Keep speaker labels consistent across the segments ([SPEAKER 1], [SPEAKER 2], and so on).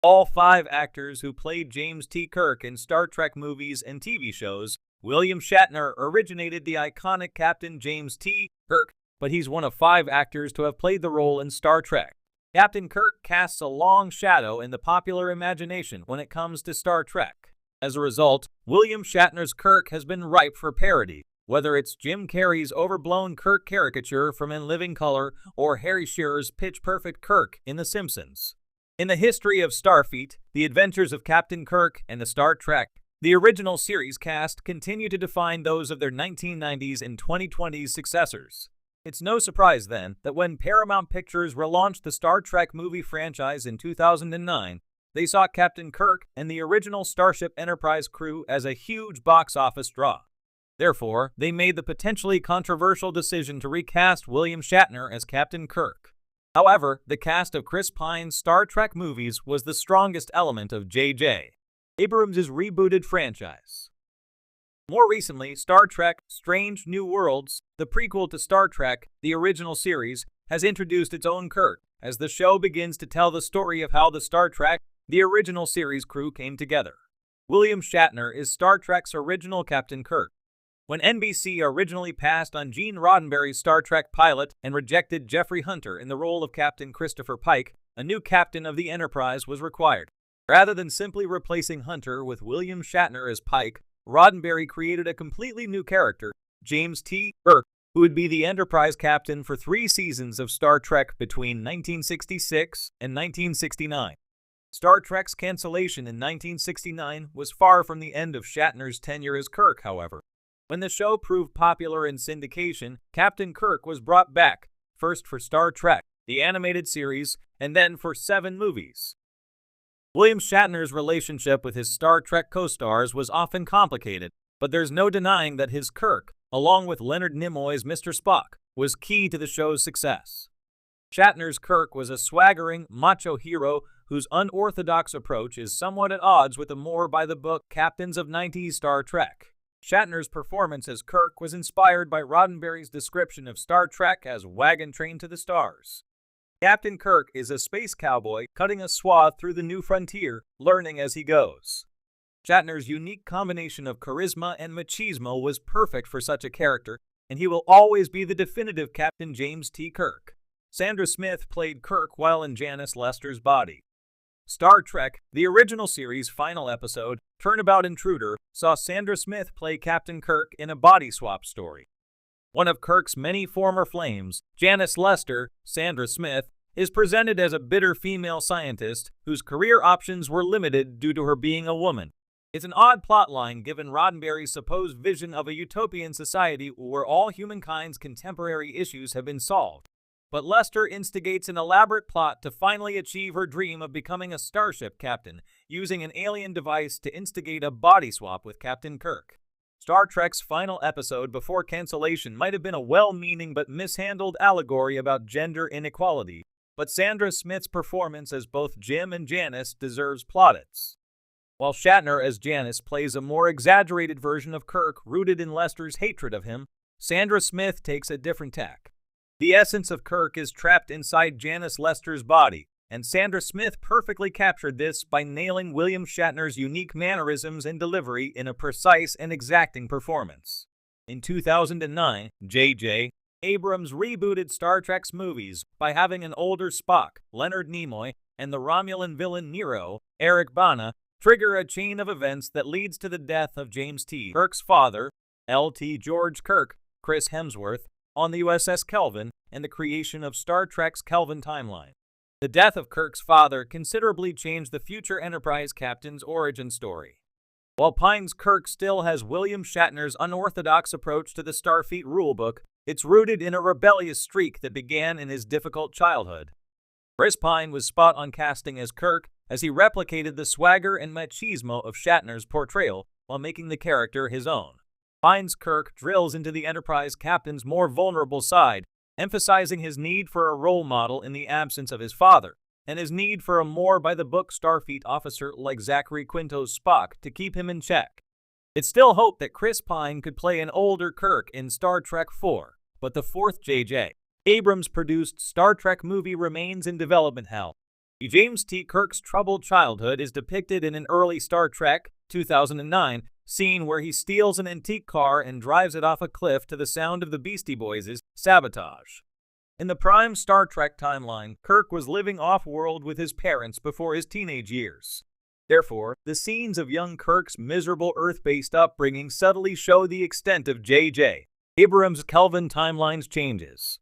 [SPEAKER 1] All five actors who played James T. Kirk in Star Trek movies and TV shows. William Shatner originated the iconic Captain James T. Kirk, but he's one of five actors to have played the role in Star Trek. Captain Kirk casts a long shadow in the popular imagination when it comes to Star Trek. As a result, William Shatner's Kirk has been ripe for parody, whether it's Jim Carrey's overblown Kirk caricature from In Living Color or Harry Shearer's pitch-perfect Kirk in The Simpsons. In the history of Starfleet, the adventures of Captain Kirk and the Star Trek, the original series cast continue to define those of their 1990s and 2020s successors. It's no surprise, then, that when Paramount Pictures relaunched the Star Trek movie franchise in 2009, they saw Captain Kirk and the original Starship Enterprise crew as a huge box office draw. Therefore, they made the potentially controversial decision to recast William Shatner as Captain Kirk. However, the cast of Chris Pine's Star Trek movies was the strongest element of J.J. Abrams' rebooted franchise. More recently, Star Trek Strange New Worlds, the prequel to Star Trek, the original series, has introduced its own Kirk, as the show begins to tell the story of how the Star Trek, the original series crew came together. William Shatner is Star Trek's original Captain Kirk. When NBC originally passed on Gene Roddenberry's Star Trek pilot and rejected Jeffrey Hunter in the role of Captain Christopher Pike, a new captain of the Enterprise was required. Rather than simply replacing Hunter with William Shatner as Pike, Roddenberry created a completely new character, James T. Kirk, who would be the Enterprise captain for 3 seasons of Star Trek between 1966 and 1969. Star Trek's cancellation in 1969 was far from the end of Shatner's tenure as Kirk, however. When the show proved popular in syndication, Captain Kirk was brought back, first for Star Trek, the animated series, and then for 7 movies. William Shatner's relationship with his Star Trek co-stars was often complicated, but there's no denying that his Kirk, along with Leonard Nimoy's Mr. Spock, was key to the show's success. Shatner's Kirk was a swaggering, macho hero whose unorthodox approach is somewhat at odds with the more by-the-book captains of 90s Star Trek. Shatner's performance as Kirk was inspired by Roddenberry's description of Star Trek as wagon train to the stars. Captain Kirk is a space cowboy cutting a swath through the new frontier, learning as he goes. Shatner's unique combination of charisma and machismo was perfect for such a character, and he will always be the definitive Captain James T. Kirk. Sandra Smith played Kirk while in Janice Lester's body. Star Trek, the original series' final episode, Turnabout Intruder, saw Sandra Smith play Captain Kirk in a body swap story. One of Kirk's many former flames, Janice Lester, Sandra Smith, is presented as a bitter female scientist whose career options were limited due to her being a woman. It's an odd plotline given Roddenberry's supposed vision of a utopian society where all humankind's contemporary issues have been solved. But Lester instigates an elaborate plot to finally achieve her dream of becoming a starship captain, using an alien device to instigate a body swap with Captain Kirk. Star Trek's final episode before cancellation might have been a well-meaning but mishandled allegory about gender inequality, but Sandra Smith's performance as both Jim and Janice deserves plaudits. While Shatner as Janice plays a more exaggerated version of Kirk rooted in Lester's hatred of him, Sandra Smith takes a different tack. The essence of Kirk is trapped inside Janice Lester's body, and Sandra Smith perfectly captured this by nailing William Shatner's unique mannerisms and delivery in a precise and exacting performance. In 2009, J.J. Abrams rebooted Star Trek's movies by having an older Spock, Leonard Nimoy, and the Romulan villain Nero, Eric Bana, trigger a chain of events that leads to the death of James T. Kirk's father, L.T. George Kirk, Chris Hemsworth, on the USS Kelvin, and the creation of Star Trek's Kelvin timeline. The death of Kirk's father considerably changed the future Enterprise captain's origin story. While Pine's Kirk still has William Shatner's unorthodox approach to the Starfleet rulebook, it's rooted in a rebellious streak that began in his difficult childhood. Chris Pine was spot on casting as Kirk, as he replicated the swagger and machismo of Shatner's portrayal while making the character his own. Pine's Kirk drills into the Enterprise captain's more vulnerable side, emphasizing his need for a role model in the absence of his father, and his need for a more by-the-book Starfleet officer like Zachary Quinto's Spock to keep him in check. It's still hoped that Chris Pine could play an older Kirk in Star Trek IV, but the fourth J.J. Abrams-produced Star Trek movie remains in development hell. James T. Kirk's troubled childhood is depicted in an early Star Trek 2009 scene where he steals an antique car and drives it off a cliff to the sound of the Beastie Boys' Sabotage. In the prime Star Trek timeline, Kirk was living off-world with his parents before his teenage years. Therefore, the scenes of young Kirk's miserable Earth-based upbringing subtly show the extent of J.J. Abrams' Kelvin timeline's changes.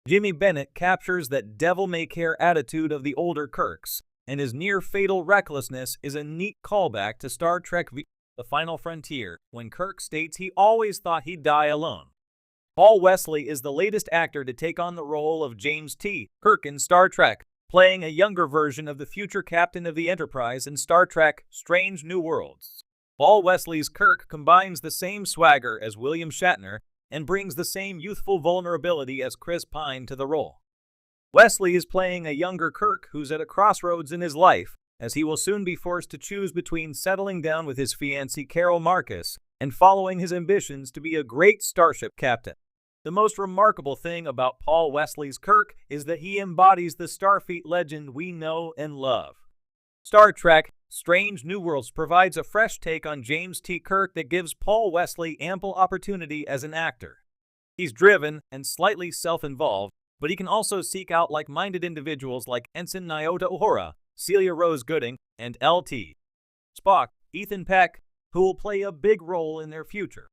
[SPEAKER 1] Jimmy Bennett captures that devil-may-care attitude of the older Kirks, and his near-fatal recklessness is a neat callback to Star Trek The Final Frontier, when Kirk states he always thought he'd die alone. Paul Wesley is the latest actor to take on the role of James T. Kirk in Star Trek, playing a younger version of the future captain of the Enterprise in Star Trek Strange New Worlds. Paul Wesley's Kirk combines the same swagger as William Shatner and brings the same youthful vulnerability as Chris Pine to the role. Wesley is playing a younger Kirk who's at a crossroads in his life, as he will soon be forced to choose between settling down with his fiancée Carol Marcus and following his ambitions to be a great starship captain. The most remarkable thing about Paul Wesley's Kirk is that he embodies the Starfleet legend we know and love. Star Trek Strange New Worlds provides a fresh take on James T. Kirk that gives Paul Wesley ample opportunity as an actor. He's driven and slightly self-involved, but he can also seek out like-minded individuals like Ensign Nyota Uhura, Celia Rose Gooding, and L.T. Spock, Ethan Peck, who will play a big role in their future.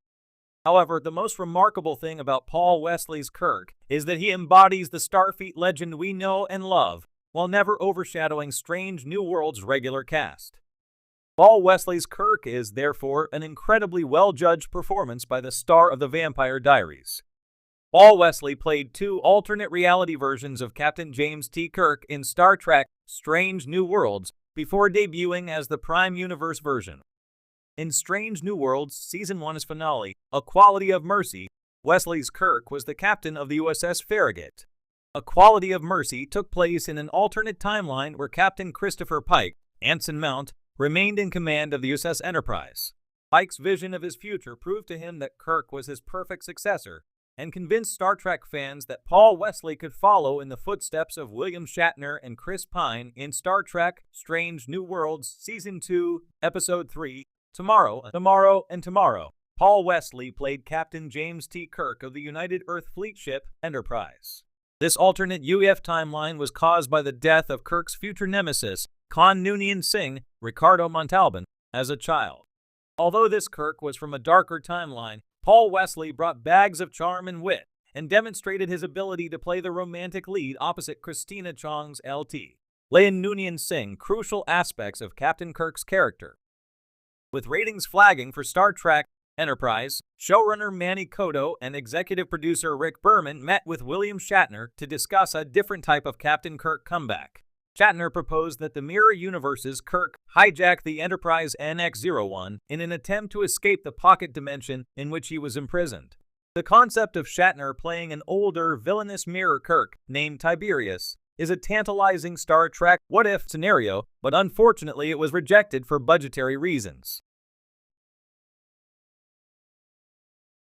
[SPEAKER 1] However, the most remarkable thing about Paul Wesley's Kirk is that he embodies the Starfleet legend we know and love, while never overshadowing Strange New Worlds' regular cast. Paul Wesley's Kirk is, therefore, an incredibly well-judged performance by the star of The Vampire Diaries. Paul Wesley played two alternate reality versions of Captain James T. Kirk in Star Trek Strange New Worlds before debuting as the Prime Universe version. In Strange New Worlds Season 1's finale, A Quality of Mercy, Wesley's Kirk was the captain of the USS Farragut. A Quality of Mercy took place in an alternate timeline where Captain Christopher Pike, Anson Mount, remained in command of the USS Enterprise. Pike's vision of his future proved to him that Kirk was his perfect successor, and convinced Star Trek fans that Paul Wesley could follow in the footsteps of William Shatner and Chris Pine in Star Trek Strange New Worlds Season 2, Episode 3, Tomorrow. Paul Wesley played Captain James T. Kirk of the United Earth Fleet ship Enterprise. This alternate UEF timeline was caused by the death of Kirk's future nemesis, Khan Noonien Singh, Ricardo Montalban, as a child. Although this Kirk was from a darker timeline, Paul Wesley brought bags of charm and wit, and demonstrated his ability to play the romantic lead opposite Christina Chong's L.T. Leon Noonien Singh, crucial aspects of Captain Kirk's character. With ratings flagging for Star Trek Enterprise, showrunner Manny Coto and executive producer Rick Berman met with William Shatner to discuss a different type of Captain Kirk comeback. Shatner proposed that the Mirror Universe's Kirk hijack the Enterprise NX-01 in an attempt to escape the pocket dimension in which he was imprisoned. The concept of Shatner playing an older, villainous Mirror Kirk named Tiberius is a tantalizing Star Trek what-if scenario, but unfortunately it was rejected for budgetary reasons.